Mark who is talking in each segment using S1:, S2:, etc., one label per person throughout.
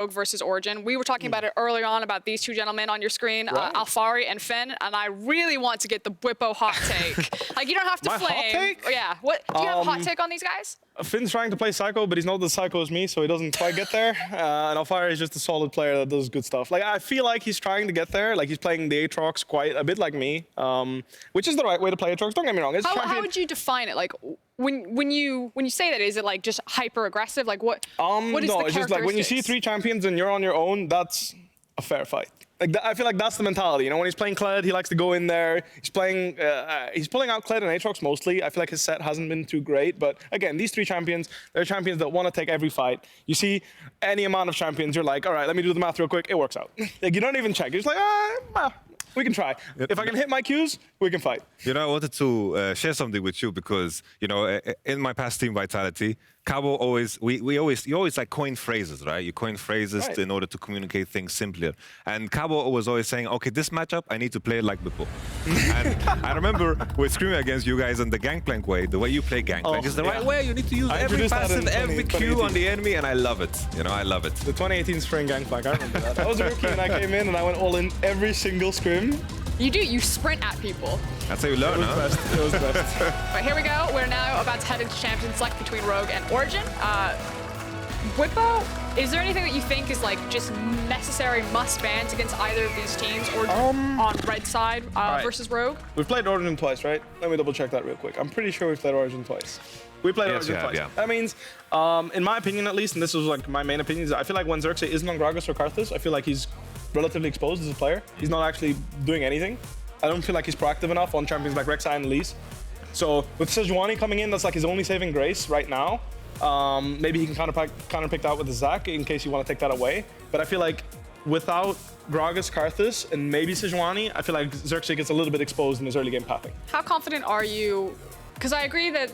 S1: Rogue versus Origen. We were talking about it earlier on about these two gentlemen on your screen,
S2: Right.
S1: Alphari and Finn, and I really want to get the Bwippo hot take. Like, you don't have to
S2: My
S1: flame.
S2: hot take?
S1: Yeah. What? Do you have a hot take on these guys?
S2: Finn's trying to play Psycho, but he's not as psycho as me, so he doesn't quite get there. And Alphari is just a solid player that does good stuff. Like, I feel like he's trying to get there. Like, he's playing the Aatrox quite a bit like me, which is the right way to play Aatrox. Don't get me wrong.
S1: How would you define it? Like, when you say that, is it like just hyper aggressive? Like, what? What is
S2: no,
S1: the
S2: it's just like when you see 3 champions and you're on your own, that's a fair fight. Like I feel like that's the mentality. You know, when he's playing Kled, he likes to go in there. He's playing, he's pulling out Kled and Aatrox mostly. I feel like his set hasn't been too great. But again, these 3 champions, they're champions that want to take every fight. You see any amount of champions, you're like, all right, let me do the math real quick. It works out. Like, you don't even check. You're just like, we can try. If I can hit my Qs, we can fight.
S3: You know, I wanted to share something with you because, you know, in my past team Vitality, Cabo always, you always like coin phrases, right? You coin phrases
S2: Right.
S3: in order to communicate things simpler. And Cabo was always saying, okay, this matchup, I need to play it like before. And I remember we're screaming against you guys in the Gangplank way. The way you play Gangplank is the right way. You need to use
S2: I
S3: every
S2: introduced that
S3: passive,
S2: in
S3: every
S2: 2018.
S3: Q on the enemy, and I love it. You know, I love it.
S2: The 2018 Spring Gangplank, I remember that. I was a rookie and I came in and I went all in every single scrim.
S1: You do. You sprint at people.
S3: That's how you learn, huh?
S2: It was the best.
S1: But here we go. We're now about to head into Champions Select between Rogue and Origen. Bwippo, is there anything that you think is like just necessary must-bans against either of these teams, or on red side versus Rogue?
S2: We've played Origen twice, right? Let me double check that real quick. I'm pretty sure we've played Origen twice. We played
S3: Yes,
S2: Origen
S3: you have,
S2: twice.
S3: yeah.
S2: That means, in my opinion at least, and this was like my main opinion, is I feel like when Xerxe isn't on Gragas or Karthus, I feel like he's relatively exposed as a player. He's not actually doing anything. I don't feel like he's proactive enough on champions like Rek'Sai and Elise. So with Sejuani coming in, that's like his only saving grace right now. Maybe he can counterpick that with the Zac in case you want to take that away. But I feel like without Gragas, Karthus, and maybe Sejuani, I feel like Xerxe gets a little bit exposed in his early game pathing.
S1: How confident are you? Because I agree that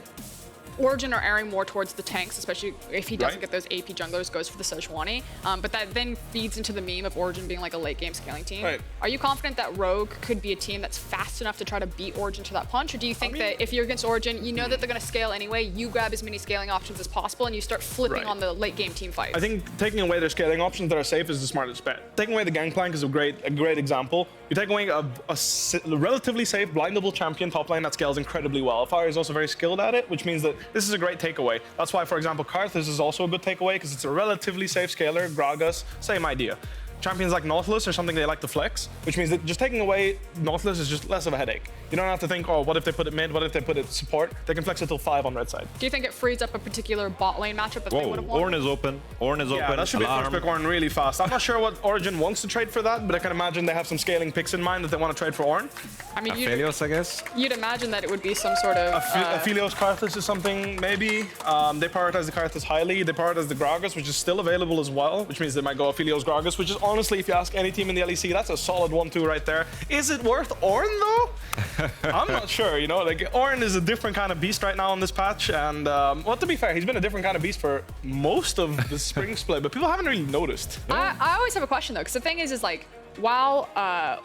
S1: Origen are erring more towards the tanks, especially if he doesn't
S2: Right.
S1: get those AP junglers, goes for the Sejuani. But that then feeds into the meme of Origen being like a late game scaling team.
S2: Right.
S1: Are you confident that Rogue could be a team that's fast enough to try to beat Origen to that punch? Or do you think that if you're against Origen, you know that they're going to scale anyway, you grab as many scaling options as possible and you start flipping
S2: Right.
S1: on the late game team fights?
S2: I think taking away their scaling options that are safe is the smartest bet. Taking away the Gangplank is a great example. You take away a relatively safe blindable champion top lane that scales incredibly well. Alphari is also very skilled at it, which means that this is a great takeaway. That's why, for example, Karthus is also a good takeaway because it's a relatively safe scaler. Gragas, same idea. Champions like Nautilus are something they like to flex, which means that just taking away Nautilus is just less of a headache. You don't have to think, oh, what if they put it mid? What if they put it support? They can flex it till 5 on red side.
S1: Do you think it frees up a particular bot lane matchup that they would
S3: Whoa,
S1: have won?
S3: Ornn is open. Ornn is
S2: Yeah,
S3: open.
S2: that should be first pick Ornn really fast. I'm not sure what Origen wants to trade for that, but I can imagine they have some scaling picks in mind that they want to trade for Ornn.
S1: I mean,
S3: Aphelios, I guess.
S1: you'd imagine that it would be some sort of...
S2: Aphelios Karthus is something, maybe. They prioritize the Karthus highly. They prioritize the Gragas, which is still available as well, which means they might go Aphelios Gragas, which is honestly, if you ask any team in the LEC, that's a solid 1-2 right there. Is it worth Ornn, though? I'm not sure, you know? Like, Ornn is a different kind of beast right now on this patch, and, well, to be fair, he's been a different kind of beast for most of the spring split, but people haven't really noticed.
S1: I always have a question, though, because the thing is like, while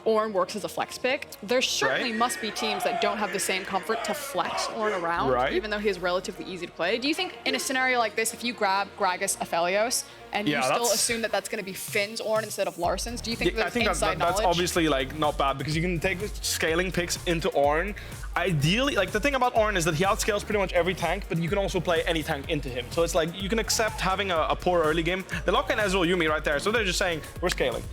S1: Ornn works as a flex pick, there certainly
S2: Right.
S1: must be teams that don't have the same comfort to flex Ornn around,
S2: Right.
S1: even though he is relatively easy to play. Do you think in a scenario like this, if you grab Gragas Aphelios and you
S2: Yeah,
S1: still
S2: that's-
S1: assume that that's going to be Finn's Ornn instead of Larsen's, do you think
S2: I
S1: there's
S2: think
S1: inside
S2: that's
S1: knowledge?
S2: obviously like not bad because you can take scaling picks into Ornn. Ideally, like the thing about Ornn is that he outscales pretty much every tank, but you can also play any tank into him. So it's like you can accept having a poor early game. They lock in Ezreal Yuumi right there, so they're just saying we're scaling.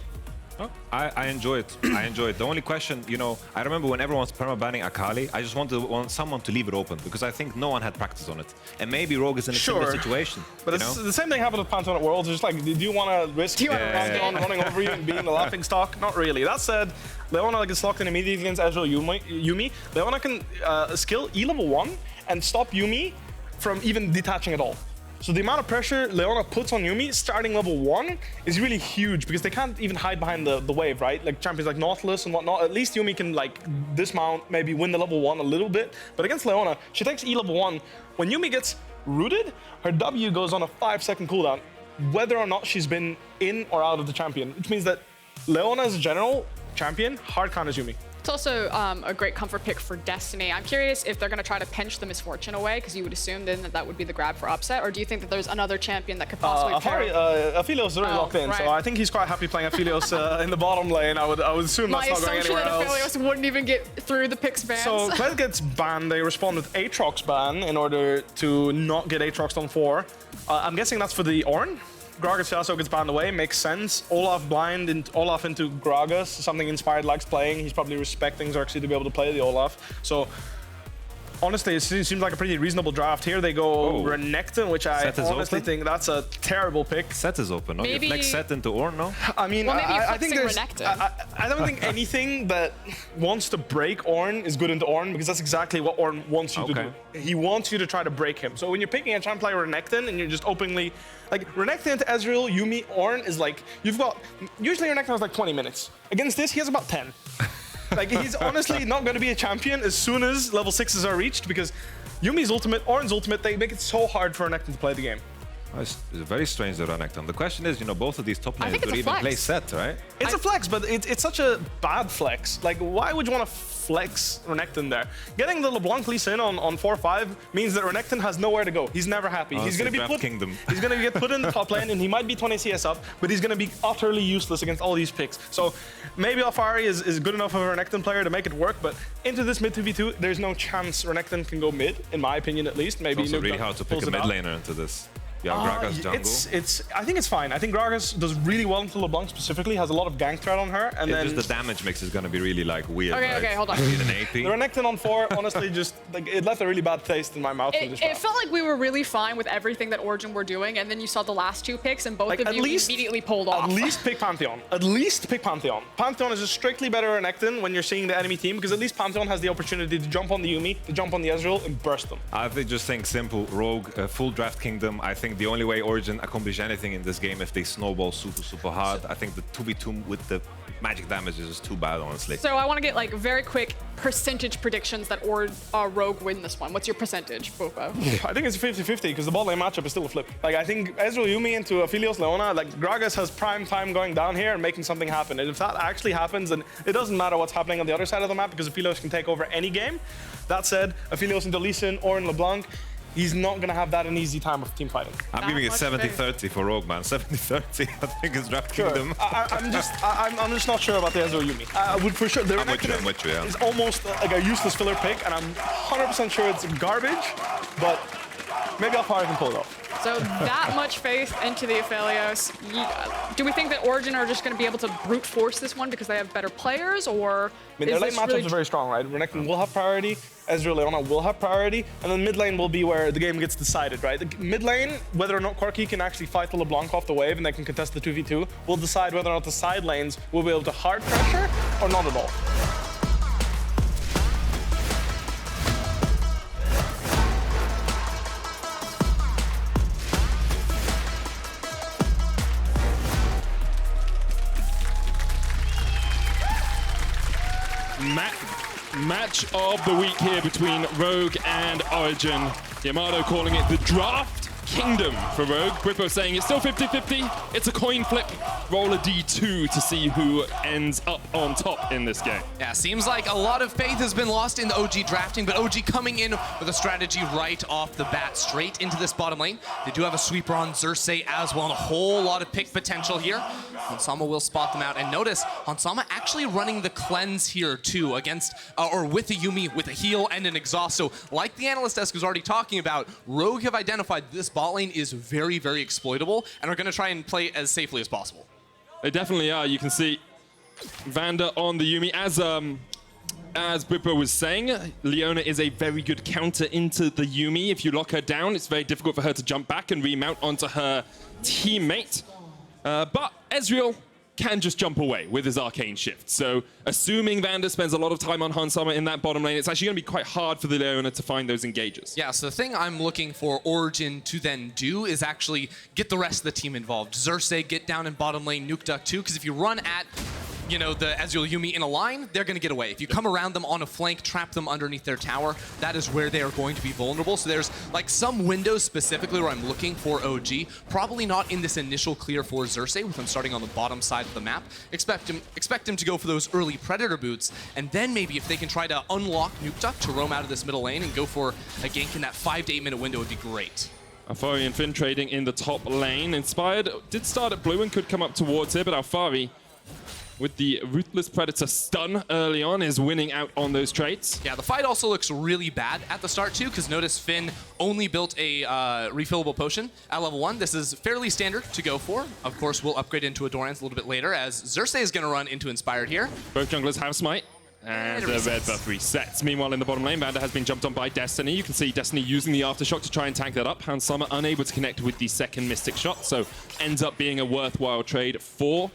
S3: I enjoy it. I enjoy it. The only question, you know, I remember when everyone's perma-banning Akali, I just want someone to leave it open because I think no one had practice on it. And maybe Rogue is in a similar situation.
S2: But
S3: you
S2: it's
S3: know?
S2: the same thing happened with Pantheon at Worlds. It's just like, do you want to risk Pantheon running over you and being the laughing stock? Not really. That said, Leona gets locked in immediately against Ezreal Yuumi. Leona can skill E level 1 and stop Yuumi from even detaching at all. So the amount of pressure Leona puts on Yuumi starting level 1 is really huge because they can't even hide behind the wave, right? Like champions like Nautilus and whatnot, at least Yuumi can like dismount, maybe win the level 1 a little bit. But against Leona, she takes E level 1. When Yuumi gets rooted, her W goes on a 5-second cooldown, whether or not she's been in or out of the champion, which means that Leona as a general champion hard counters Yuumi.
S1: It's also a great comfort pick for Destiny. I'm curious if they're going to try to pinch the Misfortune away, because you would assume then that would be the grab for upset, or do you think that there's another champion that could possibly pair?
S2: Aphelios is already locked in, so I think he's quite happy playing Aphelios in the bottom lane. I would assume that's not going anywhere else.
S1: My assumption that Aphelios wouldn't even get through the picks bans.
S2: So Kled gets banned. They respond with Aatrox ban in order to not get Aatroxed on 4. I'm guessing that's for the Ornn. Gragas Yasuo gets banned away, makes sense. Olaf blind and Olaf into Gragas, something Inspired likes playing. He's probably respecting Xerxe to be able to play the Olaf. So honestly, it seems like a pretty reasonable draft here. They go Renekton, which I honestly think that's a terrible pick.
S3: Set is open, no?
S1: Maybe...
S3: Next set into Ornn, no?
S2: I mean,
S1: well,
S2: I think there's... I don't think anything that wants to break Ornn is good into Ornn, because that's exactly what Ornn wants you to do. He wants you to try to break him. So when you're picking a trying to play Renekton and you're just openly... Like, Renekton into Ezreal, Yuumi, Ornn is like... You've got... Usually Renekton has like 20 minutes. Against this, he has about 10. Like, he's honestly not going to be a champion as soon as level 6s are reached, because Yumi's ultimate, Ornn's ultimate, they make it so hard for Renekton to play the game.
S3: Oh, it's very strange, the Renekton. The question is, you know, both of these top lanes don't even play set, right?
S2: It's a flex, but it's such a bad flex. Like, why would you want to flex Renekton there? Getting the LeBlanc Lee Sin on 4-5 means that Renekton has nowhere to go. He's never happy. He's going to be put... He's going to get put in the top lane, and he might be 20 CS up, but he's going to be utterly useless against all these picks. So maybe Alphari is good enough of a Renekton player to make it work, but into this mid 2v2, there's no chance Renekton can go mid, in my opinion at least. Maybe
S3: it's also really hard to pick a mid laner into this. Yeah, Gragas jungle.
S2: I think it's fine. I think Gragas does really well into LeBlanc specifically, has a lot of gank threat on her, and then...
S3: just the damage mix is going to be really, like, weird,
S1: Okay, hold on.
S3: Need an AP.
S2: The Renekton on 4, honestly, just, like, it left a really bad taste in my mouth.
S1: It felt like we were really fine with everything that Origen were doing, and then you saw the last 2 picks, and both of you immediately pulled off.
S2: At least pick Pantheon. At least pick Pantheon. Pantheon is a strictly better Renekton when you're seeing the enemy team, because at least Pantheon has the opportunity to jump on the Yuumi, to jump on the Ezreal, and burst them.
S3: I just think simple, Rogue, full draft kingdom. I think the only way Origen accomplish anything in this game if they snowball super hard. I think the 2v2 with the magic damage is just too bad, honestly.
S1: So I want to get like very quick percentage predictions that Rogue win this one. What's your percentage, Bopo?
S2: I think it's 50-50 because the bot lane matchup is still a flip. Like, I think Ezreal Yuumi into Aphelios Leona, like, Gragas has prime time going down here and making something happen. And if that actually happens, then it doesn't matter what's happening on the other side of the map, because Aphelios can take over any game. That said, Aphelios into Lee Sin or in LeBlanc, he's not going to have that an easy time of team fighting.
S3: I'm giving it 70-30 for Rogue, man. 70-30, I think it's draft kingdom.
S2: I'm just not sure about the Ezreal Yuumi. I would for sure.
S3: I'm with you, yeah.
S2: It's almost like a useless filler pick, and I'm 100% sure it's garbage, but maybe Alphari can pull it off.
S1: So that much faith into the Aphelios. Do we think that Origen are just going to be able to brute force this one because they have better players, or
S2: I mean, their lane matchups are very strong, right? Renekton will have priority, Ezreal Leona will have priority, and then mid lane will be where the game gets decided, right? The mid lane, whether or not Corki can actually fight the LeBlanc off the wave and they can contest the 2v2, will decide whether or not the side lanes will be able to hard pressure or not at all.
S4: Match of the week here between Rogue and Origen. Yamato calling it the draft kingdom for Rogue. Bwipo saying it's still 50-50. It's a coin flip. Roll a D2 to see who ends up on top in this game.
S5: Yeah, seems like a lot of faith has been lost in the OG drafting, but OG coming in with a strategy right off the bat, straight into this bottom lane. They do have a sweeper on Xerxe as well, and a whole lot of pick potential here. Hansama will spot them out, and notice Hansama actually running the cleanse here too against, or with a Yuumi, with a heal and an exhaust. So like the analyst desk was already talking about, Rogue have identified this bot lane is very, very exploitable and are going to try and play as safely as possible.
S4: They definitely are. You can see Vander on the Yuumi. As Bwipo was saying, Leona is a very good counter into the Yuumi. If you lock her down, it's very difficult for her to jump back and remount onto her teammate. But Ezreal can just jump away with his arcane shift. So assuming Vander spends a lot of time on Hansama in that bottom lane, it's actually going to be quite hard for the Leona to find those engages.
S5: Yeah, so the thing I'm looking for Origen to then do is actually get the rest of the team involved. Xerxe, get down in bottom lane, Nukeduck too, because if you run at you know, the Ezreal Yuumi in a line, they're going to get away. If you come around them on a flank, trap them underneath their tower, that is where they are going to be vulnerable. So there's like some windows specifically where I'm looking for OG. Probably not in this initial clear for Xerxe, with him starting on the bottom side of the map. Expect him to go for those early Predator boots, and then maybe if they can try to unlock Nukeduck to roam out of this middle lane and go for a gank in that 5 to 8 minute window would be great.
S4: Alphari and Finn trading in the top lane. Inspired did start at blue and could come up towards here, but Alphari, with the Ruthless Predator stun early on, is winning out on those traits.
S5: Yeah, the fight also looks really bad at the start too, because notice Finn only built a refillable potion at level 1. This is fairly standard to go for. Of course, we'll upgrade into a Doran's a little bit later, as Xerxe is going to run into Inspired here.
S4: Both junglers have Smite. And the red buff resets. Meanwhile, in the bottom lane, Vander has been jumped on by Destiny. You can see Destiny using the Aftershock to try and tank that up. Hans Sommer unable to connect with the second Mystic shot, so ends up being a worthwhile trade for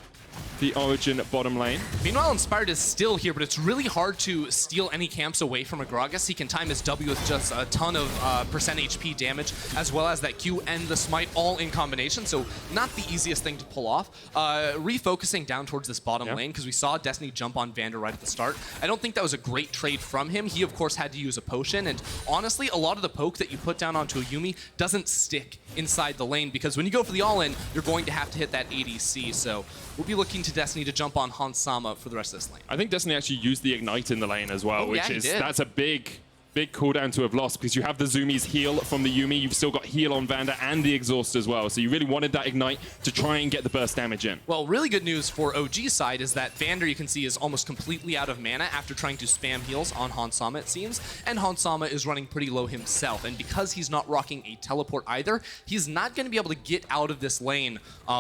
S4: the Origen bottom lane.
S5: Meanwhile, Inspired is still here, but it's really hard to steal any camps away from Agragas. He can time his W with just a ton of percent HP damage, as well as that Q and the Smite all in combination, so not the easiest thing to pull off. Refocusing down towards this bottom lane, because we saw Destiny jump on Vander right at the start. I don't think that was a great trade from him. He, of course, had to use a potion, and honestly, a lot of the poke that you put down onto a Yuumi doesn't stick inside the lane, because when you go for the all-in, you're going to have to hit that ADC, so we'll be looking to Destiny to jump on Hans Sommer for the rest of this lane.
S4: I think Destiny actually used the Ignite in the lane as well, which is, that's a big cooldown to have lost, because you have the Zoomies heal from the Yuumi, you've still got heal on Vander and the Exhaust as well, so you really wanted that Ignite to try and get the burst damage in.
S5: Well, really good news for OG's side is that Vander, you can see, is almost completely out of mana after trying to spam heals on Hans Sommer, it seems, and Hans Sommer is running pretty low himself, and because he's not rocking a teleport either, he's not going to be able to get out of this lane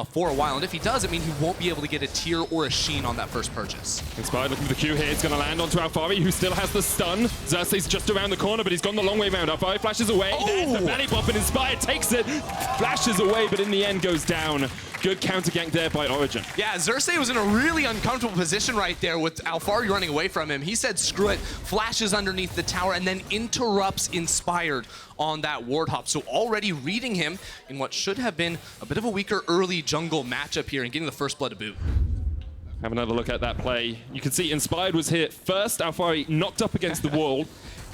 S5: for a while, and if he does, it means he won't be able to get a Tear or a Sheen on that first purchase.
S4: Inspired looking for the Q here, it's going to land onto Alphari, who still has the stun. Xerxe's just around the corner, but he's gone the long way around. Alphari flashes away. There's the belly pop, and Inspired takes it, flashes away, but in the end goes down. Good counter gank there by Origen.
S5: Yeah, Xerxe was in a really uncomfortable position right there with Alphari running away from him. He said, screw it, flashes underneath the tower, and then interrupts Inspired on that ward hop. So already reading him in what should have been a bit of a weaker early jungle matchup here and getting the first blood to boot.
S4: Have another look at that play. You can see Inspired was hit first. Alphari knocked up against the wall.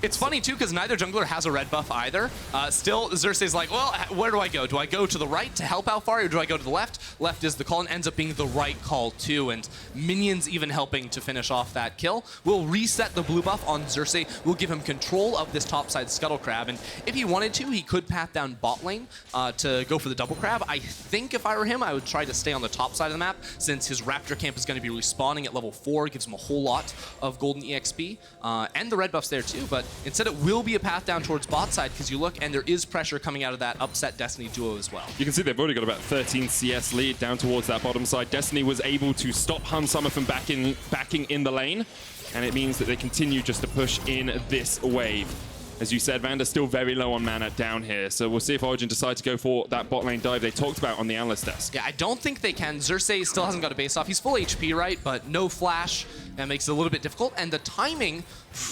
S5: It's funny, too, because neither jungler has a red buff either. Still, Xerxe's like, well, where do I go? Do I go to the right to help Alphari, or do I go to the left? Left is the call, and ends up being the right call, too. And minions even helping to finish off that kill. We'll reset the blue buff on Xerxe. We'll give him control of this topside Scuttle Crab. And if he wanted to, he could path down bot lane to go for the double crab. I think if I were him, I would try to stay on the top side of the map, since his Raptor camp is going to be respawning at level 4. Gives him a whole lot of golden EXP. And the red buff's there, too, but instead, it will be a path down towards bot side, because you look and there is pressure coming out of that upset Destiny duo as well.
S4: You can see they've already got about 13 CS lead down towards that bottom side. Destiny was able to stop Hans Sommer from backing in the lane, and it means that they continue just to push in this wave. As you said, Vander's still very low on mana down here, so we'll see if Origen decide to go for that bot lane dive they talked about on the analyst desk.
S5: Yeah, I don't think they can. Xerxe still hasn't got a base off. He's full HP, right? But no flash. That makes it a little bit difficult. And the timing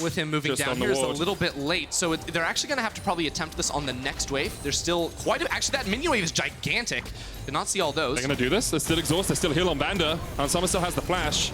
S5: with him moving just down here is a little bit late. So they're actually going to have to probably attempt this on the next wave. There's still quite a... Actually, that minion wave is gigantic. Did not see all those.
S4: They're going to do this. They're still exhaust. They're still heal on Vander. And Summer still has the flash.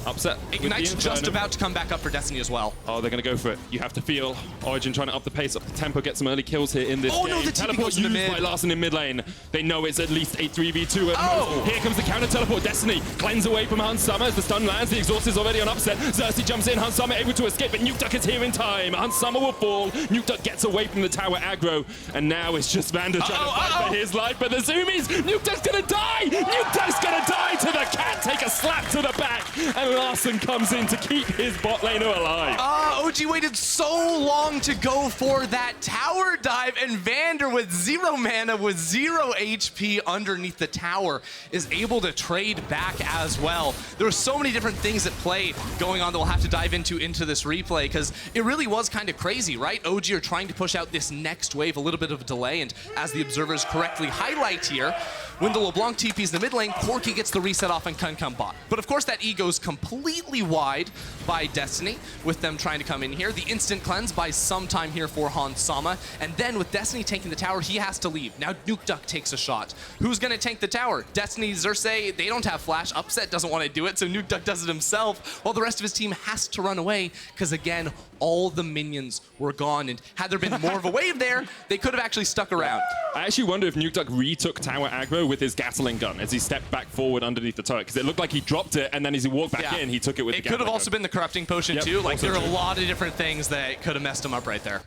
S4: Upset.
S5: Ignite's just about to come back up for Destiny as well.
S4: Oh, they're going to go for it. You have to feel Origen trying to up the pace, up the tempo, get some early kills here in this game.
S5: No, the
S4: teleport used by Larssen in mid lane. They know it's at least a 3v2 at most. Here comes the counter teleport. Destiny cleanse away from Hans Sommer as the stun lands. The exhaust is already on upset. Xerxe jumps in. Hans Sommer able to escape, but Nukeduck is here in time. Hans Sommer will fall. Nukeduck gets away from the tower aggro, and now it's just Vander trying to fight for his life. But the Zoomies, Nukeduck's gonna die. Nukeduck's gonna die to the cat. Take a slap to the back, and Larssen comes in to keep his bot laner alive.
S5: OG waited so long to go for that tower dive, and Vander with 0 mana, with 0 HP underneath the tower, is able to trade back as well. There are so many different things at play going on that we'll have to dive into this replay, because it really was kind of crazy, right? OG are trying to push out this next wave, a little bit of a delay, and as the observers correctly highlight here, when the LeBlanc TP's in the mid lane, Corki gets the reset off and can come bot. But of course that E goes completely wide by Destiny with them trying to come in here. The instant cleanse buys some time here for Hansama, and then with Destiny taking the tower, he has to leave. Now Nukeduck takes a shot. Who's gonna tank the tower? Destiny, Xerxe, they don't have flash. Upset doesn't want to do it, so Nukeduck does it himself, while the rest of his team has to run away, because again, all the minions were gone, and had there been more of a wave there, they could have actually stuck around.
S4: I actually wonder if Nukeduck retook tower aggro with his Gatling gun as he stepped back forward underneath the turret, because it looked like he dropped it, and then as he walked back in, he took it with the
S5: It could have also been the corrupting potion too. Like there are a lot of different things that could have messed him up right there.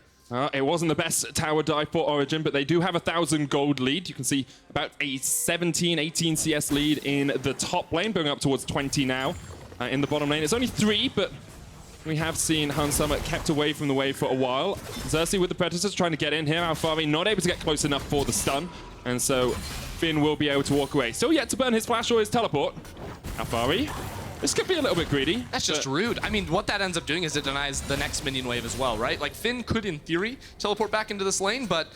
S4: It wasn't the best tower dive for Origen, but they do have 1,000 gold lead. You can see about a 17, 18 CS lead in the top lane, going up towards 20 now in the bottom lane. It's only 3, but we have seen Hansama kept away from the wave for a while. Xerxe with the Predators trying to get in here. Alphari not able to get close enough for the stun, and so Finn will be able to walk away. Still yet to burn his flash or his teleport. Alphari. This could be a little bit greedy.
S5: That's just rude. I mean, what that ends up doing is it denies the next minion wave as well, right? Like, Finn could, in theory, teleport back into this lane, but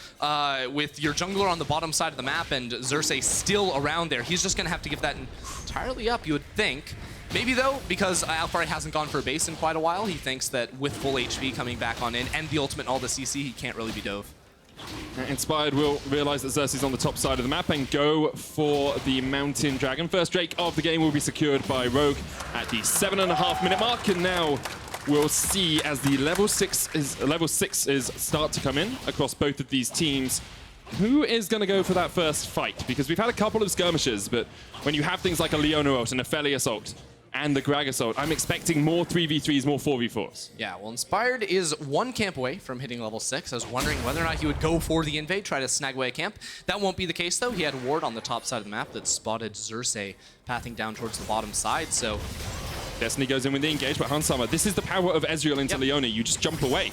S5: with your jungler on the bottom side of the map and Xerxe still around there, he's just going to have to give that entirely up, you would think. Maybe, though, because Alphari hasn't gone for a base in quite a while, he thinks that with full HP coming back on in and the ultimate and all the CC, he can't really be dove.
S4: Inspired will realize that Xerxe's on the top side of the map and go for the Mountain Dragon. First Drake of the game will be secured by Rogue at the 7.5 minute mark, and now we'll see as the level 6s start to come in across both of these teams. Who is going to go for that first fight? Because we've had a couple of skirmishes, but when you have things like a Leona ult and a Feli ult and the Grag Assault, I'm expecting more 3v3s, more 4v4s.
S5: Yeah, well, Inspired is 1 camp away from hitting level 6. I was wondering whether or not he would go for the invade, try to snag away a camp. That won't be the case, though. He had a ward on the top side of the map that spotted Xerxe pathing down towards the bottom side, so...
S4: Destiny goes in with the engage, but Hansama, this is the power of Ezreal into Leona. You just jump away.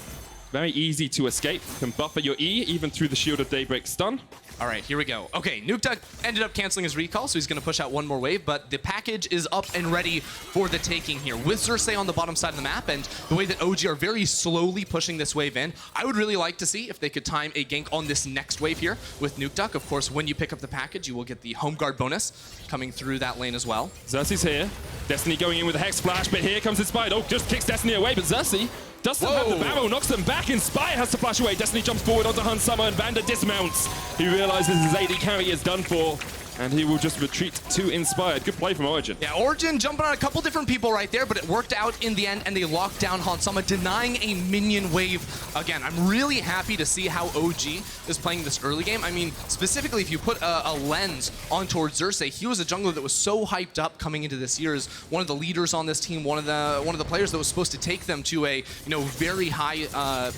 S4: Very easy to escape. Can buffer your E, even through the Shield of Daybreak stun.
S5: All right, here we go. Okay, Nukeduck ended up canceling his recall, so he's going to push out one more wave, but the package is up and ready for the taking here. With Xerxe on the bottom side of the map, and the way that OG are very slowly pushing this wave in, I would really like to see if they could time a gank on this next wave here with Nukeduck. Of course, when you pick up the package, you will get the home guard bonus coming through that lane as well.
S4: Xerxe's here. Destiny going in with a Hex Splash, but here comes Inspired. Oh, just kicks Destiny away, but Xerxe does still have the barrel, knocks them back. Inspired has to flash away. Destiny jumps forward onto Hansama, and Vander dismounts. He realizes his AD carry is done for, and he will just retreat to Inspired. Good play from Origen.
S5: Yeah, Origen jumping on a couple different people right there, but it worked out in the end, and they locked down Hansama, denying a minion wave. Again, I'm really happy to see how OG is playing this early game. I mean, specifically, if you put a lens on towards Xerxe, he was a jungler that was so hyped up coming into this year as one of the leaders on this team, one of the players that was supposed to take them to a very high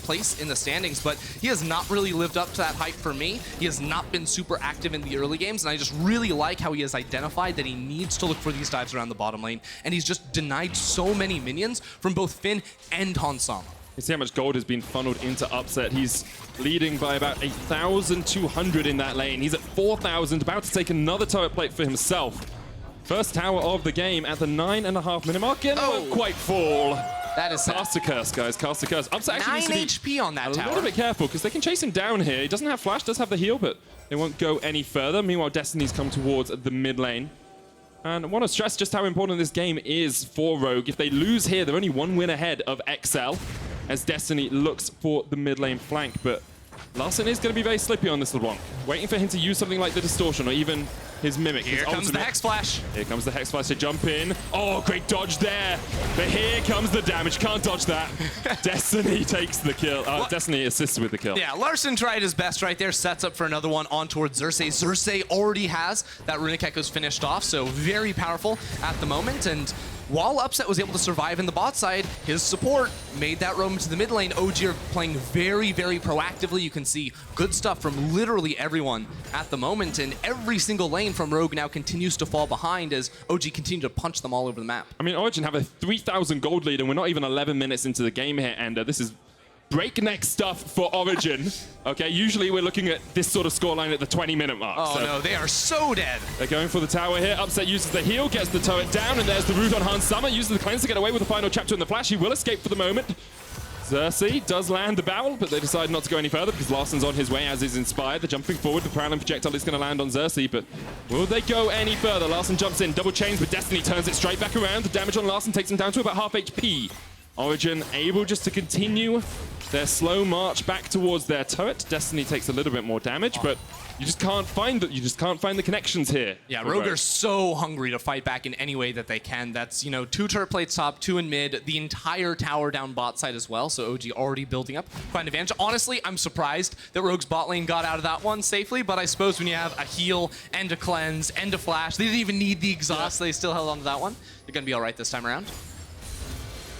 S5: place in the standings, but he has not really lived up to that hype for me. He has not been super active in the early games, and I just really like how he has identified that he needs to look for these dives around the bottom lane, and he's just denied so many minions from both Finn and Hansama.
S4: You see how much gold has been funneled into Upset. He's leading by about 1,200 in that lane. He's at 4,000, about to take another turret plate for himself. First tower of the game at the 9.5 minute mark, and won't quite fall.
S5: That is
S4: Cast a curse, guys. Cast a curse. Upset actually
S5: 9
S4: needs to be
S5: HP on that tower.
S4: a little bit careful, because they can chase him down here. He doesn't have flash, does have the heal, but they won't go any further. Meanwhile, Destiny's come towards the mid lane. And I want to stress just how important this game is for Rogue. If they lose here, they're only 1 win ahead of XL, as Destiny looks for the mid lane flank. But Larssen is going to be very slippy on this one. Waiting for him to use something like the Distortion or even his Mimic.
S5: Here comes the Hex Flash.
S4: Here comes the Hex Flash to jump in. Oh, great dodge there. But here comes the damage. Can't dodge that. Destiny takes the kill. Destiny assists with the kill.
S5: Yeah, Larssen tried his best right there. Sets up for another one on towards Xerxe. Xerxe already has that Runic Echoes finished off, so very powerful at the moment. And while Upset was able to survive in the bot side, his support made that roam to the mid lane. OG are playing very, very proactively. You can see good stuff from literally everyone at the moment, and every single lane from Rogue now continues to fall behind as OG continue to punch them all over the map.
S4: I mean, Origen have a 3,000 gold lead, and we're not even 11 minutes into the game here, and this is breakneck stuff for Origen. Okay, usually we're looking at this sort of scoreline at the 20-minute mark.
S5: Oh so no, they are so dead.
S4: They're going for the tower here. Upset uses the heal, gets the turret down, and there's the root on Hansama. Uses the cleanse to get away with the final chapter in the flash. He will escape for the moment. Xerxe does land the barrel, but they decide not to go any further because Larssen's on his way, as is Inspired. They're jumping forward. The Prowling projectile is going to land on Xerxe, but will they go any further? Larssen jumps in, double chains, but Destiny turns it straight back around. The damage on Larssen takes him down to about half HP. Origen able just to continue their slow march back towards their turret. Destiny takes a little bit more damage, but you just can't find the connections here.
S5: Yeah, Rogue are so hungry to fight back in any way that they can. That's, you know, 2 turret plates top, 2 in mid, the entire tower down bot side as well. So OG already building up quite an advantage. Honestly, I'm surprised that Rogue's bot lane got out of that one safely, but I suppose when you have a heal and a cleanse and a flash, they didn't even need the exhaust. They still held on to that one. They're going to be all right this time around.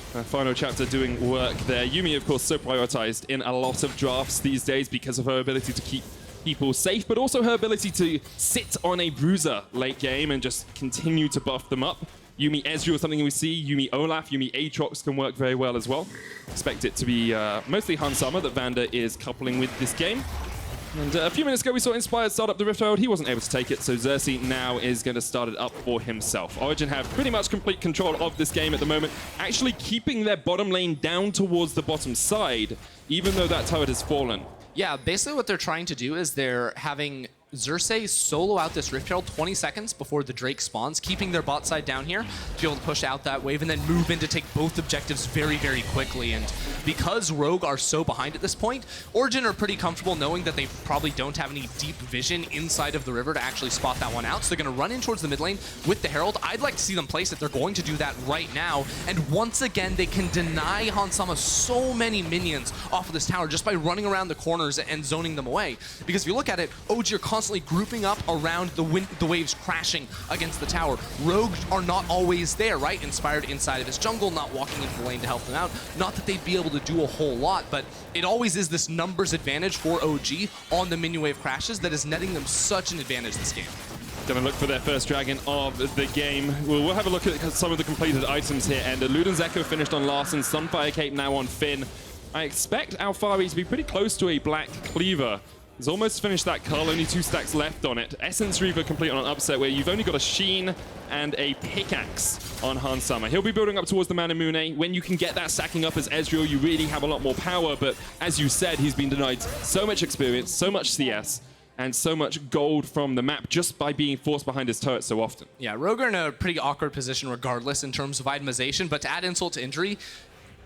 S4: Final chapter doing work there. Yuumi, of course, so prioritized in a lot of drafts these days because of her ability to keep people safe, but also her ability to sit on a bruiser late game and just continue to buff them up. Yuumi Ezreal is something we see. Yuumi Olaf, Yuumi Aatrox can work very well as well. Expect it to be mostly Hansama that Vander is coupling with this game. And a few minutes ago, we saw Inspired start up the Rift Herald. He wasn't able to take it, so Xerxe now is going to start it up for himself. Origen have pretty much complete control of this game at the moment, actually keeping their bottom lane down towards the bottom side, even though that turret has fallen.
S5: Yeah, basically what they're trying to do is they're having Xerxe solo out this Rift Herald 20 seconds before the Drake spawns, keeping their bot side down here to be able to push out that wave and then move in to take both objectives very, very quickly. And because Rogue are so behind at this point, Origen are pretty comfortable knowing that they probably don't have any deep vision inside of the river to actually spot that one out. So they're going to run in towards the mid lane with the Herald. I'd like to see them place it. They're going to do that right now. And once again, they can deny Hansama so many minions off of this tower just by running around the corners and zoning them away. Because if you look at it, OG are constantly grouping up around the waves crashing against the tower. Rogue are not always there, right? Inspired inside of his jungle, not walking into the lane to help them out. Not that they'd be able to do a whole lot, but it always is this numbers advantage for OG on the minion wave crashes that is netting them such an advantage this game.
S4: Gonna look for their first dragon of the game. We'll have a look at some of the completed items here. And Luden's Echo finished on Larssen, Sunfire Cape now on Finn. I expect Alphari to be pretty close to a Black Cleaver. He's almost finished that cull, only 2 stacks left on it. Essence Reaver complete on an upset where you've only got a Sheen and a Pickaxe on Hansama. He'll be building up towards the Manamune. When you can get that stacking up as Ezreal, you really have a lot more power, but as you said, he's been denied so much experience, so much CS, and so much gold from the map just by being forced behind his turret so often.
S5: Yeah, Rogue are in a pretty awkward position regardless in terms of itemization, but to add insult to injury,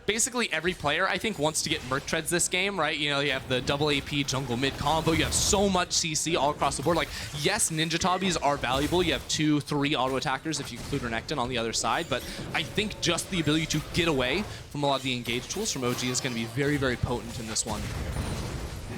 S5: basically every player, I think, wants to get Merc Treads this game, right? You know, you have the double AP jungle mid combo. You have so much CC all across the board. Like, yes, Ninja Tabis are valuable. You have 2, 3 auto attackers if you include Renekton on the other side. But I think just the ability to get away from a lot of the engage tools from OG is going to be very, very potent in this one.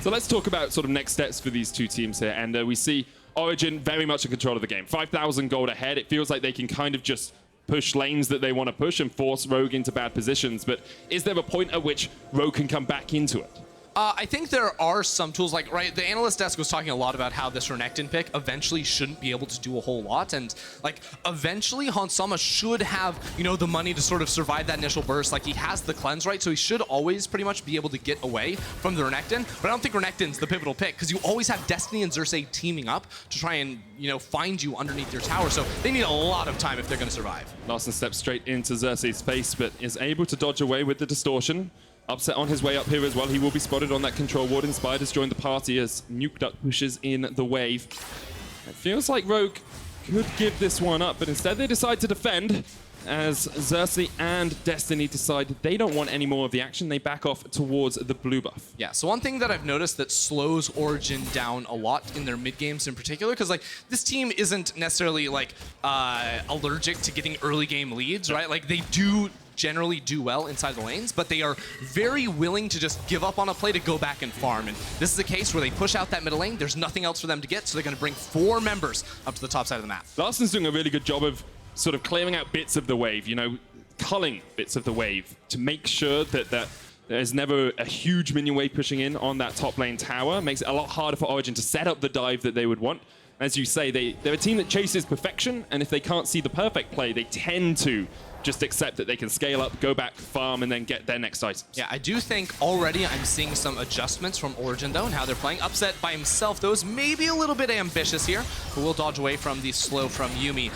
S4: So let's talk about sort of next steps for these two teams here. And we see Origen very much in control of the game. 5,000 gold ahead. It feels like they can kind of just push lanes that they want to push and force Rogue into bad positions. But is there a point at which Rogue can come back into it?
S5: I think there are some tools, like, right, the analyst desk was talking a lot about how this Renekton pick eventually shouldn't be able to do a whole lot, and, like, eventually Hansama should have, you know, the money to sort of survive that initial burst. Like, he has the cleanse, right, so he should always pretty much be able to get away from the Renekton, but I don't think Renekton's the pivotal pick, because you always have Destiny and Xerxe teaming up to try and, you know, find you underneath your tower, so they need a lot of time if they're going to survive.
S4: Larssen steps straight into Xerxe's face, but is able to dodge away with the distortion. Upset on his way up here as well. He will be spotted on that control ward. Inspired has joined the party as Nukeduck pushes in the wave. It feels like Rogue could give this one up, but instead they decide to defend as Xerxe and Destiny decide they don't want any more of the action. They back off towards the blue buff.
S5: Yeah, so one thing that I've noticed that slows Origen down a lot in their mid games in particular, because like this team isn't necessarily like allergic to getting early game leads, right? Like they do generally do well inside the lanes, but they are very willing to just give up on a play to go back and farm. And this is a case where they push out that middle lane. There's nothing else for them to get, so they're going to bring 4 members up to the top side of the map.
S4: Larssen's doing a really good job of sort of clearing out bits of the wave, you know, culling bits of the wave to make sure that there's never a huge minion wave pushing in on that top lane tower. Makes it a lot harder for Origen to set up the dive that they would want. As you say, they're a team that chases perfection, and if they can't see the perfect play, they tend to just accept that they can scale up, go back, farm, and then get their next items.
S5: Yeah, I do think already I'm seeing some adjustments from Origen, though, and how they're playing. Upset by himself, though, is maybe a little bit ambitious here, but we'll dodge away from the slow from Yuumi.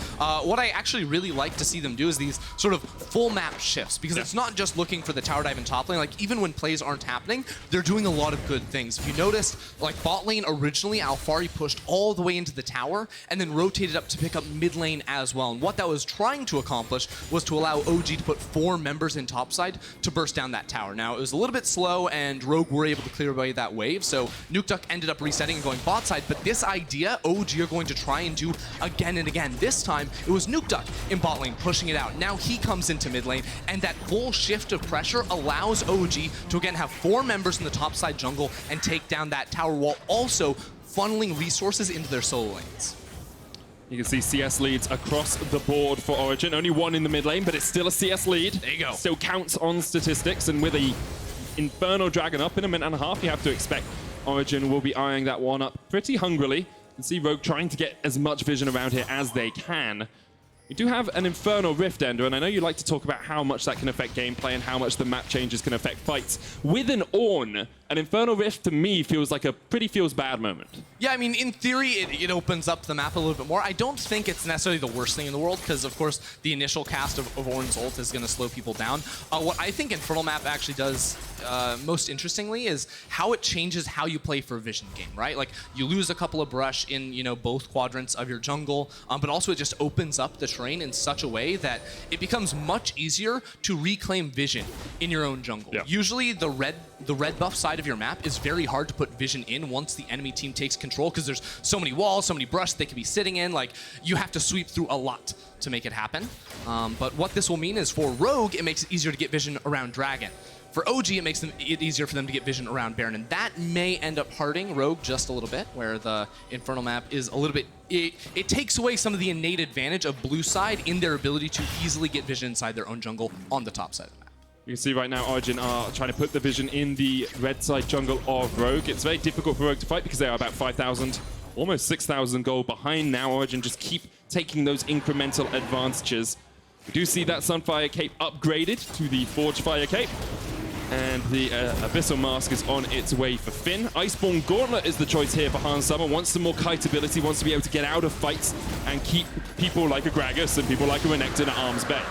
S5: What I actually really like to see them do is these sort of full map shifts, because it's not just looking for the tower dive and top lane. Like, even when plays aren't happening, they're doing a lot of good things. If you noticed, like, bot lane originally, Alphari pushed all the way into the tower and then rotated up to pick up mid lane as well. And what that was trying to accomplish was to allow OG to put 4 members in topside to burst down that tower. Now, it was a little bit slow, and Rogue were able to clear away that wave, so Nukeduck ended up resetting and going bot side, but this idea, OG are going to try and do again and again. This time, it was Nukeduck in bot lane pushing it out. Now he comes into mid lane, and that full shift of pressure allows OG to again have 4 members in the topside jungle and take down that tower, while also funneling resources into their solo lanes.
S4: You can see CS leads across the board for Origen. Only 1 in the mid lane, but it's still a CS lead.
S5: There you go.
S4: Still counts on statistics, and with a Infernal Dragon up in a minute and a half, you have to expect Origen will be eyeing that one up pretty hungrily. You can see Rogue trying to get as much vision around here as they can. We do have an Infernal Rift, Ender, and I know you like to talk about how much that can affect gameplay and how much the map changes can affect fights. With an Ornn, an Infernal Rift to me feels like a pretty feels bad moment.
S5: Yeah, I mean, in theory, it opens up the map a little bit more. I don't think it's necessarily the worst thing in the world, because, of course, the initial cast of Ornn's ult is going to slow people down. What I think Infernal Map actually does most interestingly is how it changes how you play for a vision game, right? Like, you lose a couple of brush in, you know, both quadrants of your jungle, but also it just opens up the terrain in such a way that it becomes much easier to reclaim vision in your own jungle.
S4: Yeah.
S5: Usually, the red buff side of your map is very hard to put vision in once the enemy team takes control, because there's so many walls, so many brush they could be sitting in. Like, you have to sweep through a lot to make it happen. But what this will mean is for Rogue, it makes it easier to get vision around Dragon. For OG, it makes it easier for them to get vision around Baron, and that may end up hurting Rogue just a little bit, where the Infernal Map is a little bit... It takes away some of the innate advantage of blue side in their ability to easily get vision inside their own jungle on the top side of the map.
S4: You can see right now Origen are trying to put the vision in the red side jungle of Rogue. It's very difficult for Rogue to fight because they are about 5,000, almost 6,000 gold behind now. Origen just keep taking those incremental advantages. We do see that Sunfire Cape upgraded to the Forge Fire Cape. And the Abyssal Mask is on its way for Finn. Iceborne Gauntlet is the choice here for Hans Summer. Wants some more kite ability, wants to be able to get out of fights and keep people like a Gragas and people like a Renekton at arm's bay.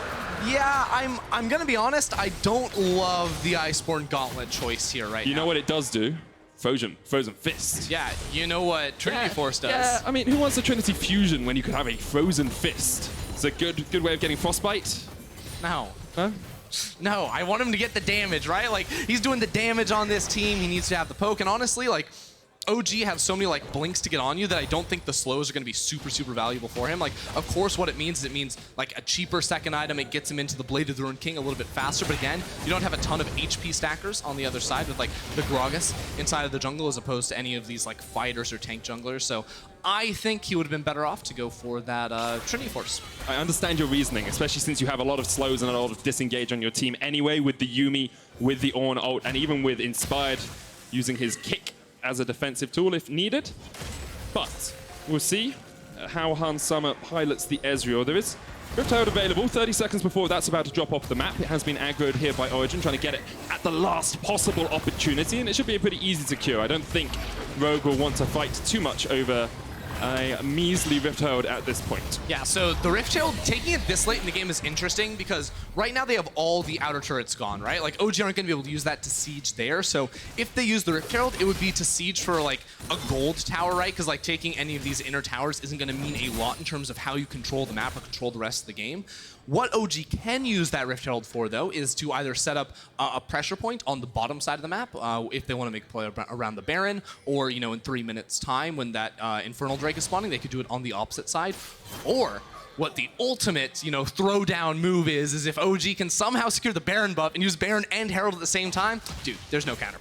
S5: Yeah, I'm gonna be honest, I don't love the Iceborne Gauntlet choice here right now.
S4: You know what it does do? Frozen Fist.
S5: Yeah, you know what Trinity Force does.
S4: Yeah, I mean, who wants a Trinity Fusion when you could have a Frozen Fist? It's a good way of getting Frostbite.
S5: No.
S4: Huh?
S5: No, I want him to get the damage, right? Like, he's doing the damage on this team. He needs to have the poke. And honestly, like, OG have so many, like, blinks to get on you that I don't think the slows are going to be super, super valuable for him. Like, of course, what it means is it means, like, a cheaper second item. It gets him into the Blade of the Ruined King a little bit faster. But again, you don't have a ton of HP stackers on the other side with, like, the Gragas inside of the jungle as opposed to any of these, like, fighters or tank junglers. So I think he would have been better off to go for that Trinity Force.
S4: I understand your reasoning, especially since you have a lot of slows and a lot of disengage on your team anyway, with the Yuumi, with the Ornn ult, and even with Inspired using his kick as a defensive tool if needed. But we'll see how Hans Summer pilots the Ezreal. There is Rift Herald available 30 seconds before that's about to drop off the map. It has been aggroed here by Origen, trying to get it at the last possible opportunity, and it should be a pretty easy secure. I don't think Rogue will want to fight too much over a measly Rift Herald at this point.
S5: Yeah, so the Rift Herald, taking it this late in the game is interesting because right now they have all the outer turrets gone, right? Like, OG aren't going to be able to use that to siege there, so if they use the Rift Herald, it would be to siege for, like, a gold tower, right? Because, like, taking any of these inner towers isn't going to mean a lot in terms of how you control the map or control the rest of the game. What OG can use that Rift Herald for, though, is to either set up a pressure point on the bottom side of the map if they want to make a play around the Baron, or, you know, in 3 minutes' time when that Infernal Drake is spawning, they could do it on the opposite side. Or what the ultimate, you know, throwdown move is if OG can somehow secure the Baron buff and use Baron and Herald at the same time, dude, there's no counterplay.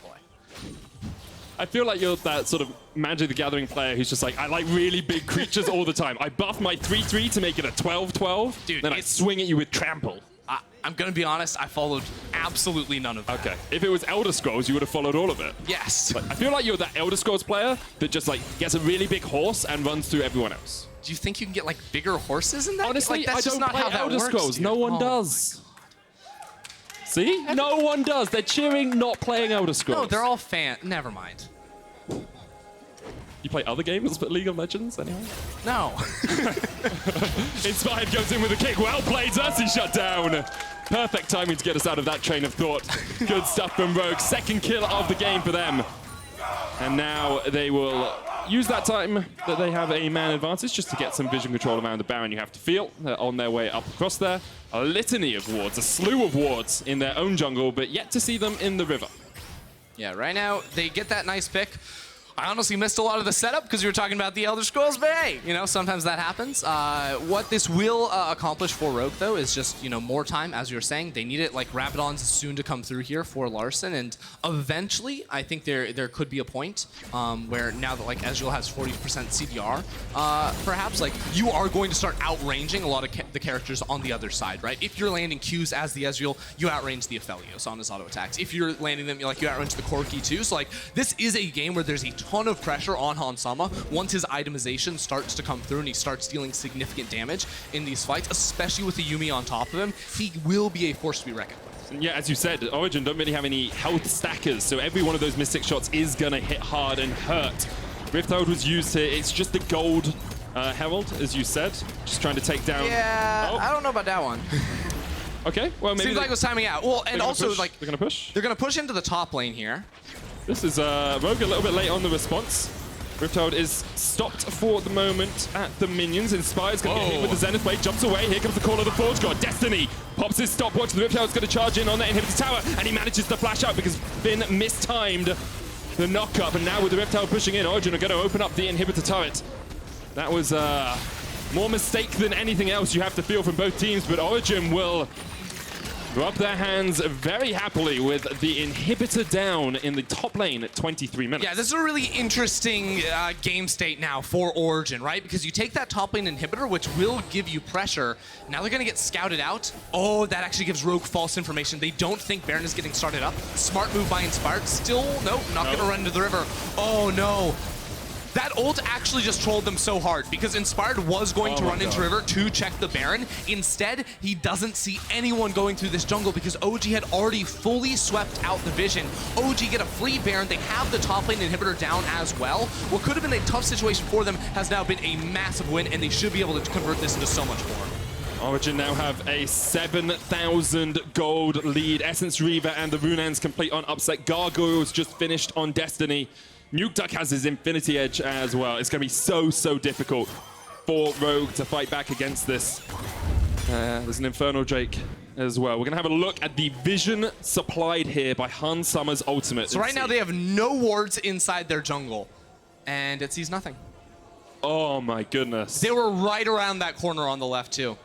S4: I feel like you're that sort of Magic the Gathering player who's just like, I like really big creatures all the time. I buff my 3/3 to make it a 12/12,
S5: dude,
S4: then I swing at you with Trample.
S5: I I'm going to be honest, I followed absolutely none of that.
S4: Okay. If it was Elder Scrolls, you would have followed all of it.
S5: Yes.
S4: Like, I feel like you're that Elder Scrolls player that just like gets a really big horse and runs through everyone else.
S5: Do you think you can get like bigger horses in that?
S4: Honestly,
S5: like, that's
S4: I
S5: just
S4: don't
S5: not
S4: play
S5: how that
S4: Elder
S5: works,
S4: Scrolls.
S5: dude.
S4: No one
S5: Oh
S4: does. See? No one does. They're cheering not playing Elder Scrolls.
S5: No, they're all Never mind.
S4: You play other games but League of Legends anyway?
S5: No.
S4: Inspired goes in with a kick. Well played, Xerxe shut down. Perfect timing to get us out of that train of thought. Good stuff from Rogue. Second kill of the game for them. And now they will use that time that they have a man advantage just to get some vision control around the Baron. You have to feel they're on their way up across there. A litany of wards, a slew of wards in their own jungle, but yet to see them in the river.
S5: Yeah, right now they get that nice pick. I honestly missed a lot of the setup because you were talking about the Elder Scrolls, but hey, you know, sometimes that happens. What this will accomplish for Rogue, though, is just, you know, more time, as you were saying. They need it, like, Rabadon's soon to come through here for Larssen, and eventually, I think there could be a point where now that, like, Ezreal has 40% CDR, perhaps, like, you are going to start outranging a lot of the characters on the other side, right? If you're landing Qs as the Ezreal, you outrange the Aphelios on his auto attacks. If you're landing them, like, you outrange the Corki, too. So, like, this is a game where there's a ton of pressure on Hansama once his itemization starts to come through and he starts dealing significant damage in these fights, especially with the Yuumi on top of him. He will be a force to be reckoned with.
S4: Yeah, as you said, Origen don't really have any health stackers, so every one of those Mystic shots is going to hit hard and hurt. Rift Herald was used here. It's just the gold Herald, as you said, just trying to take down...
S5: Yeah, I don't know about that one.
S4: Okay, well, maybe...
S5: Seems like it was timing out. Well, and also, like...
S4: They're going to push?
S5: They're going to push into the top lane here.
S4: This is Rogue a little bit late on the response. Rift Herald is stopped for the moment at the minions. Inspired's going to get hit with the Zenith Blade, jumps away. Here comes the call of the Forge God. Destiny pops his stopwatch. The Rift Herald's going to charge in on that inhibitor tower, and he manages to flash out because Finn mistimed the knock-up. And now with the Rift Herald pushing in, Origen are going to open up the inhibitor turret. That was more mistake than anything else you have to feel from both teams, but Origen will rub their hands very happily with the inhibitor down in the top lane at 23 minutes.
S5: Yeah, this is a really interesting game state now for Origen, right? Because you take that top lane inhibitor, which will give you pressure. Now they're going to get scouted out. Oh, that actually gives Rogue false information. They don't think Baron is getting started up. Smart move by Inspired. Still, nope, not going to run into the river. Oh, no. That ult actually just trolled them so hard because Inspired was going to run into river to check the Baron. Instead, he doesn't see anyone going through this jungle because OG had already fully swept out the vision. OG get a free Baron. They have the top lane inhibitor down as well. What could have been a tough situation for them has now been a massive win, and they should be able to convert this into so much more.
S4: Origen now have a 7,000 gold lead. Essence Reaver and the Runans complete on Upset. Gargoyles just finished on Destiny. Nukeduck has his Infinity Edge as well. It's going to be so difficult for Rogue to fight back against this. There's an Infernal Drake as well. We're going to have a look at the vision supplied here by Hansama's ultimate.
S5: So right now they have no wards inside their jungle, and it sees nothing.
S4: Oh my goodness.
S5: They were right around that corner on the left too.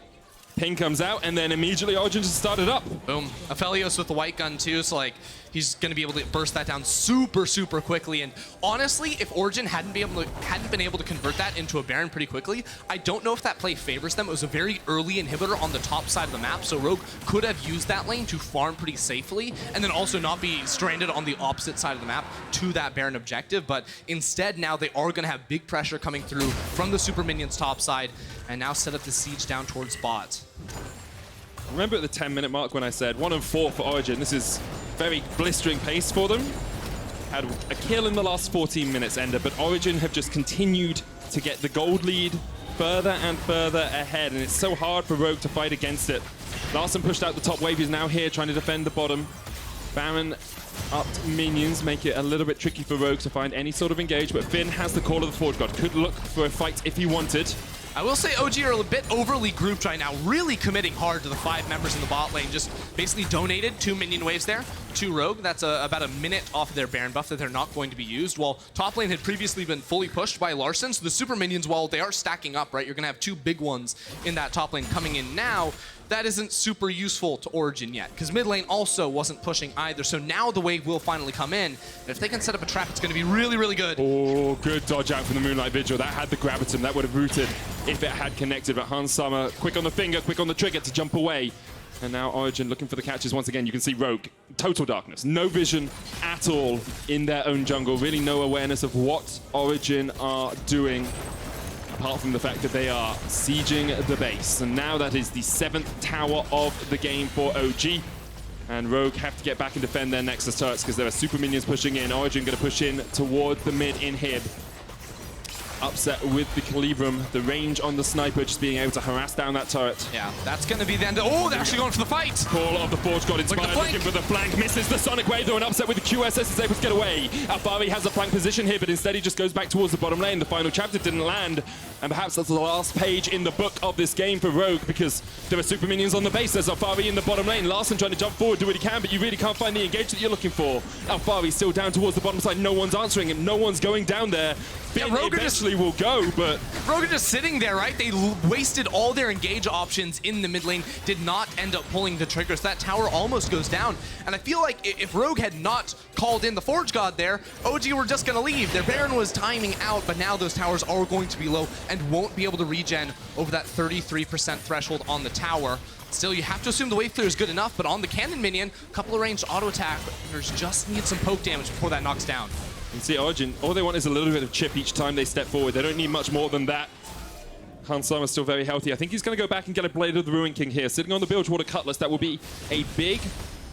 S4: Ping comes out, and then immediately Origen just started up.
S5: Boom. Aphelios with the white gun too, so like he's going to be able to burst that down super quickly. And honestly, if Origen hadn't been able to convert that into a Baron pretty quickly, I don't know if that play favors them. It was a very early inhibitor on the top side of the map, so Rogue could have used that lane to farm pretty safely, and then also not be stranded on the opposite side of the map to that Baron objective. But instead, now they are going to have big pressure coming through from the super minions top side, and now set up the siege down towards bot.
S4: Remember at the 10-minute mark when I said 1 and 4 for Origen? This is very blistering pace for them. Had a kill in the last 14 minutes, Ender, but Origen have just continued to get the gold lead further and further ahead, and it's so hard for Rogue to fight against it. Larssen pushed out the top wave. He's now here trying to defend the bottom. Baron upped minions make it a little bit tricky for Rogue to find any sort of engage, but Finn has the call of the Forge God. Could look for a fight if he wanted.
S5: I will say OG are a bit overly grouped right now, really committing hard to the 5 members in the bot lane. Just basically donated 2 minion waves there to Rogue. That's about a minute off of their Baron buff that they're not going to be used, while top lane had previously been fully pushed by Larssen. So the super minions, while they are stacking up, right, you're going to have 2 big ones in that top lane coming in now. That isn't super useful to Origen yet, because mid lane also wasn't pushing either. So now the wave will finally come in. And if they can set up a trap, it's going to be really good.
S4: Oh, good dodge out from the Moonlight Vigil. That had the gravitum. That would have rooted if it had connected. But Hansama, quick on the finger, quick on the trigger to jump away. And now Origen looking for the catches once again. You can see Rogue, total darkness, no vision at all in their own jungle. Really no awareness of what Origen are doing, apart from the fact that they are sieging the base. And now that is the 7th tower of the game for OG. And Rogue have to get back and defend their Nexus turrets because there are super minions pushing in. Origen going to push in towards the mid inhib. Upset with the Calibrum, the range on the sniper, just being able to harass down that turret.
S5: Yeah, that's going to be the end. Oh, they're actually going for the fight.
S4: Call of the Forge God inspired, looking for the flank, misses the Sonic Wave, though, and upset with the QSS is able to get away. Alphari has a flank position here, but instead he just goes back towards the bottom lane. The final chapter didn't land, and perhaps that's the last page in the book of this game for Rogue, because there are super minions on the base. There's Alphari in the bottom lane. Larssen trying to jump forward, do what he can, but you really can't find the engage that you're looking for. Alphari still down towards the bottom side. No one's answering him. No one's going down there.
S5: Yeah, Rogue
S4: eventually will go, but
S5: Rogue are just sitting there, right? They wasted all their engage options in the mid lane, did not end up pulling the trigger, so that tower almost goes down. And I feel like if Rogue had not called in the Forge God there, OG were just going to leave. Their Baron was timing out, but now those towers are going to be low and won't be able to regen over that 33% threshold on the tower. Still, you have to assume the wave clear is good enough, but on the cannon minion, a couple of ranged auto attackers just need some poke damage before that knocks down.
S4: You see Origen, all they want is a little bit of chip each time they step forward. They don't need much more than that. Hans Sommer's still very healthy. I think he's going to go back and get a Blade of the Ruin King here. Sitting on the Bilgewater Cutlass, that will be a big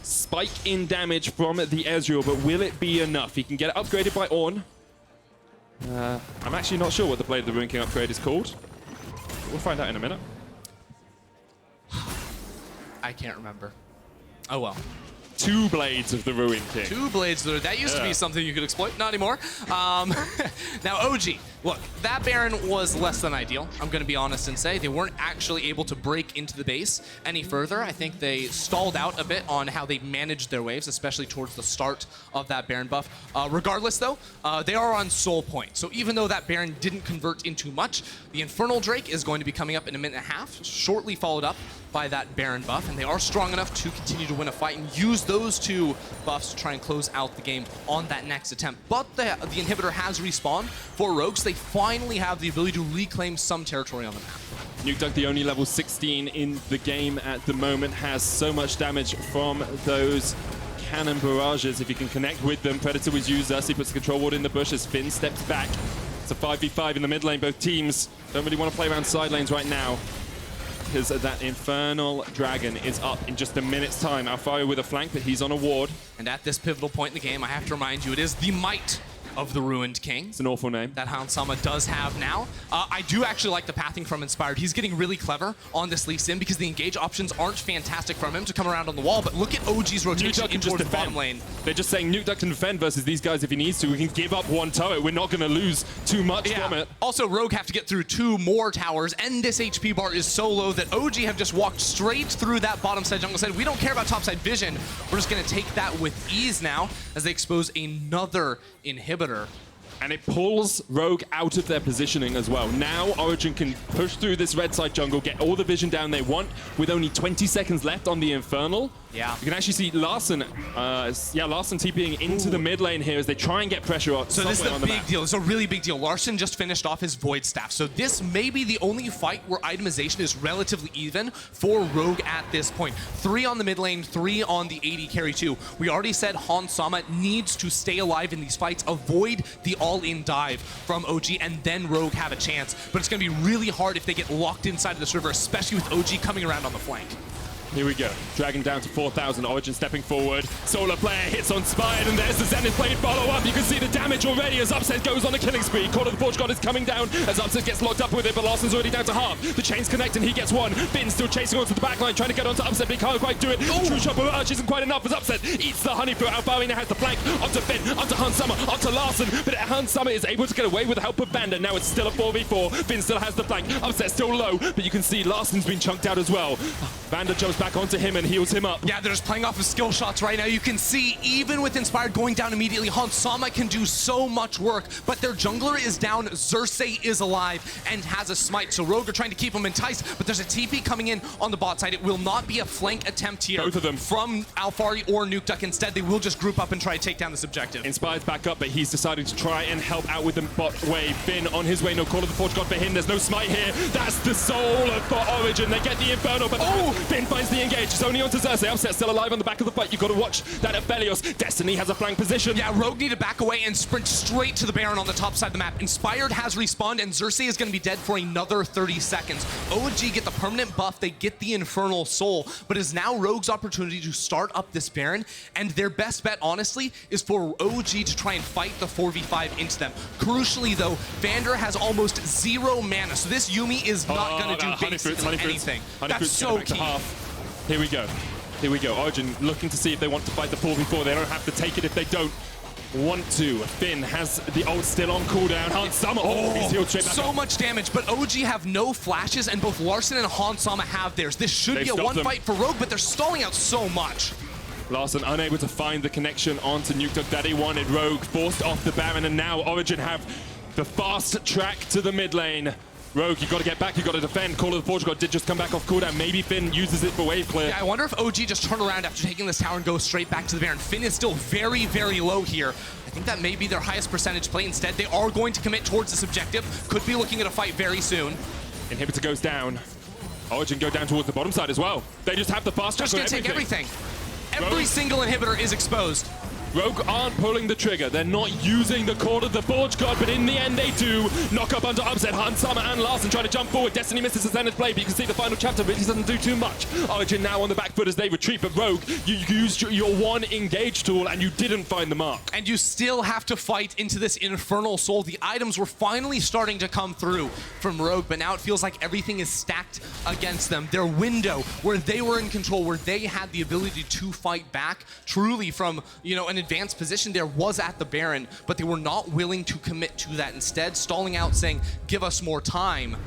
S4: spike in damage from the Ezreal, but will it be enough? He can get it upgraded by Ornn. I'm actually not sure what the Blade of the Ruin King upgrade is called. We'll find out in a minute.
S5: I can't remember. Oh well.
S4: 2 Blades of the Ruin King.
S5: 2 Blades. That used to be something you could exploit. Not anymore. Now, OG. Look, that Baron was less than ideal. I'm going to be honest and say they weren't actually able to break into the base any further. I think they stalled out a bit on how they managed their waves, especially towards the start of that Baron buff. Regardless, though, they are on soul point. So even though that Baron didn't convert into much, the Infernal Drake is going to be coming up in a minute and a half, shortly followed up by that Baron buff, and they are strong enough to continue to win a fight and use those 2 buffs to try and close out the game on that next attempt. But the inhibitor has respawned for Rogues. They finally have the ability to reclaim some territory on the map.
S4: Nukeduck, the only level 16 in the game at the moment, has so much damage from those cannon barrages. If you can connect with them, Predator was used. Xerxe puts the control ward in the bush as Finn steps back. It's a 5v5 in the mid lane. Both teams don't really want to play around side lanes right now, because that Infernal Dragon is up in just a minute's time. Alphari with a flank, but he's on a ward.
S5: And at this pivotal point in the game, I have to remind you, it is the might of the Ruined King.
S4: It's an awful name.
S5: That Hans Sama does have now. I do actually like the pathing from Inspired. He's getting really clever on this Lee Sin because the engage options aren't fantastic from him to come around on the wall, but look at OG's rotation in towards the bottom lane.
S4: They're just saying Nukeduck can defend versus these guys if he needs to. We can give up 1 turret. We're not going to lose too much from it.
S5: Also, Rogue have to get through 2 more towers, and this HP bar is so low that OG have just walked straight through that bottom side jungle side. We don't care about top side vision. We're just going to take that with ease now as they expose another inhibitor.
S4: And it pulls Rogue out of their positioning as well. Now Origen can push through this red side jungle, get all the vision down they want with only 20 seconds left on the Infernal.
S5: Yeah.
S4: You can actually see Larssen, Larssen TPing into the mid lane here as they try and get pressure on.
S5: So this is a big deal. It's a really big deal. Larssen just finished off his Void Staff. So this may be the only fight where itemization is relatively even for Rogue at this point. 3 on the mid lane, 3 on the AD carry 2. We already said Hans Sama needs to stay alive in these fights, avoid the all-in dive from OG, and then Rogue have a chance. But it's going to be really hard if they get locked inside of this river, especially with OG coming around on the flank.
S4: Here we go. Dragging down to 4,000. Origen stepping forward. Solar Player hits on Spired, and there's the Zenith Blade follow-up. You can see the damage already as Upset goes on a killing spree. Call of the Forge God is coming down as Upset gets locked up with it, but Larsen's already down to half. The chains connect, and he gets 1. Finn's still chasing onto the backline, trying to get onto Upset, but he can't quite do it. True Shot Barrage isn't quite enough as Upset eats the honey through. Alphari now has the flank onto Finn, onto Hans Sama, onto Larssen, but Hans Sama is able to get away with the help of Vander. Now it's still a 4v4. Finn still has the flank. Upset still low, but you can see Larsen's been chunked out as well. Vander jumps back onto him and heals him up.
S5: Yeah, they're just playing off of skill shots right now. You can see, even with Inspired going down immediately, Hans Sama can do so much work, but their jungler is down, Xerxe is alive, and has a smite. So Rogue are trying to keep him enticed, but there's a TP coming in on the bot side. It will not be a flank attempt here.
S4: Both of them.
S5: From Alphari or Nukeduck. Instead, they will just group up and try to take down this objective.
S4: Inspired's back up, but he's deciding to try and help out with the bot wave. Finn on his way, no Call of the Forge God for him. There's no smite here. That's the soul for Origen. They get the Inferno, but Finn finds the engage. It's only onto Xerxe. Upset still alive on the back of the fight. You've got to watch that at Belios. Destiny has a flank position.
S5: Yeah, Rogue need to back away and sprint straight to the Baron on the top side of the map. Inspired has respawned, and Xerxe is going to be dead for another 30 seconds. OG get the permanent buff, they get the Infernal Soul, but it is now Rogue's opportunity to start up this Baron, and their best bet, honestly, is for OG to try and fight the 4v5 into them. Crucially, though, Vander has almost 0 mana, so this Yuumi is not going to do basically anything. That's so key.
S4: Here we go. Here we go. Origen looking to see if they want to fight the 4v4. They don't have to take it if they don't want to. Finn has the ult still on cooldown. Hans Sama, he's healed straight back
S5: so
S4: up.
S5: much damage, but OG have no flashes, and both Larssen and Hans Sama have theirs. This should be a one fight for Rogue, but they're stalling out so much.
S4: Larssen unable to find the connection onto Nukeduck that he wanted. Rogue forced off the Baron, and now Origen have the fast track to the mid lane. Rogue, you got to get back, you got to defend. Call of the Forge God did just come back off cooldown. Maybe Finn uses it for wave clear.
S5: Yeah, I wonder if OG just turn around after taking this tower and go straight back to the Baron. Finn is still very, very low here. I think that may be their highest percentage play. Instead, they are going to commit towards this objective. Could be looking at a fight very soon.
S4: Inhibitor goes down. Origen go down towards the bottom side as well. They just have the fast track.
S5: Just going to take everything. Every single inhibitor is exposed.
S4: Rogue aren't pulling the trigger. They're not using the Call of the Forge God, but in the end they do. Knock up under upset. Hans Sama and Larssen trying to jump forward. Destiny misses his standard play, but you can see the final chapter really doesn't do too much. Origen now on the back foot as they retreat, but Rogue, you used your one engage tool and you didn't find the mark.
S5: And you still have to fight into this Infernal Soul. The items were finally starting to come through from Rogue, but now it feels like everything is stacked against them. Their window, where they were in control, where they had the ability to fight back, truly from, you know, an advanced position there, was at the Baron, but they were not willing to commit to that. Instead, stalling out, saying, "Give us more time."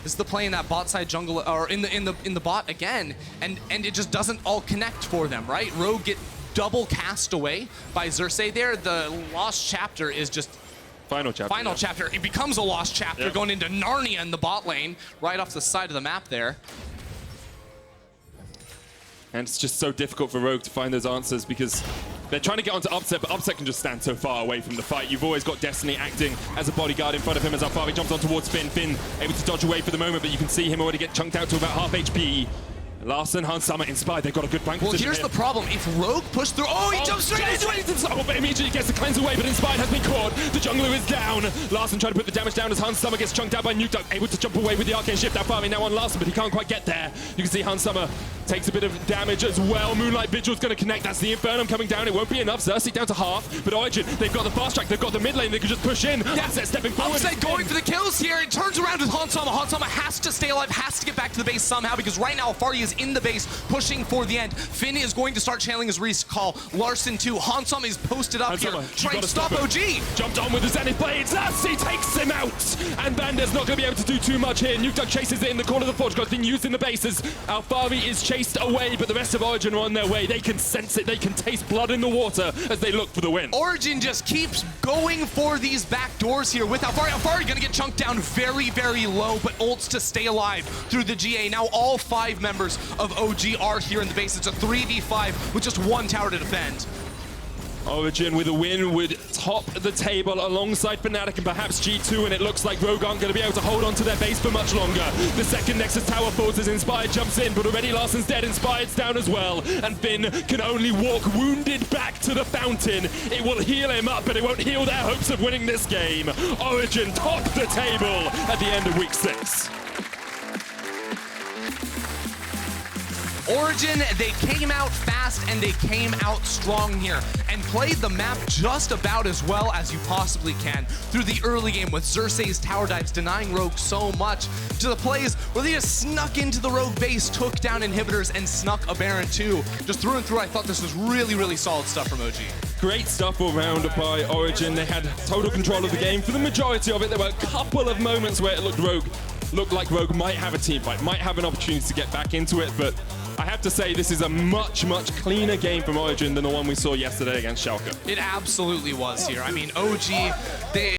S5: This is the play in that bot side jungle, or in the bot again, and it just doesn't all connect for them, right? Rogue get double cast away by Xerxe there. The lost chapter is just
S4: Final chapter.
S5: Chapter. It becomes a lost chapter, going into Narnia in the bot lane, right off the side of the map there.
S4: And it's just so difficult for Rogue to find those answers because they're trying to get onto Upset, but Upset can just stand so far away from the fight. You've always got Destiny acting as a bodyguard in front of him as Alphari jumps on towards Finn. Finn able to dodge away for the moment, but you can see him already get chunked out to about half HP. Larssen, Hans Sama inspired. They've got a good flank position.
S5: Well, here's the problem. If Rogue pushed through... Oh, he jumps straight into it!
S4: But immediately gets the cleanse away, but Inspired has been caught. The jungler is down. Larssen trying to put the damage down as Hans Sama gets chunked out by Nukeduck. Able to jump away with the arcane shift. Alphari now on Larssen, but he can't quite get there. You can see Hans Sama takes a bit of damage as well. Moonlight Vigil's going to connect. That's the Infernum coming down. It won't be enough. Xerxe down to half. But Origen, they've got the fast track. They've got the mid lane. They can just push in.
S5: Yeah.
S4: Upset stepping forward.
S5: Upset going for the kills here. It turns around with Hans Sama. Hans Sama has to stay alive, has to get back to the base somehow, because right now Alphari is in the base, pushing for the end. Finn is going to start channeling his recall. Larssen too. Hans Sama is posted up here, trying to stop OG.
S4: Jumped on with the Zenith Blade. Xerxe takes him out. And Vander's not going to be able to do too much here. Nukeduck chases it in the corner of the Forge. Got been used in the bases. Alphari is chased away, but the rest of Origen are on their way. They can sense it. They can taste blood in the water as they look for the win.
S5: Origen just keeps going for these back doors here with Alphari. Alphari going to get chunked down very, very low, but ults to stay alive through the GA. Now all 5 members of OG are here in the base. It's a 3v5 with just 1 tower to defend.
S4: Origen with a win would top the table alongside Fnatic and perhaps G2, and it looks like Rogue aren't going to be able to hold on to their base for much longer. The second Nexus tower falls as Inspired jumps in, but already Larssen's dead. Inspired's down as well, and Finn can only walk wounded back to the fountain. It will heal him up, but it won't heal their hopes of winning this game. Origen top the table at the end of week 6.
S5: Origen, they came out fast and they came out strong here and played the map just about as well as you possibly can through the early game with Xerxe's tower dives denying Rogue so much, to the plays where they just snuck into the Rogue base, took down inhibitors, and snuck a Baron too. Just through and through, I thought this was really, really solid stuff from OG.
S4: Great stuff all round by Origen. They had total control of the game for the majority of it. There were a couple of moments where it looked like Rogue might have a team fight, might have an opportunity to get back into it, but I have to say this is a much, much cleaner game from Origen than the one we saw yesterday against Xerxe.
S5: It absolutely was here. I mean, OG, they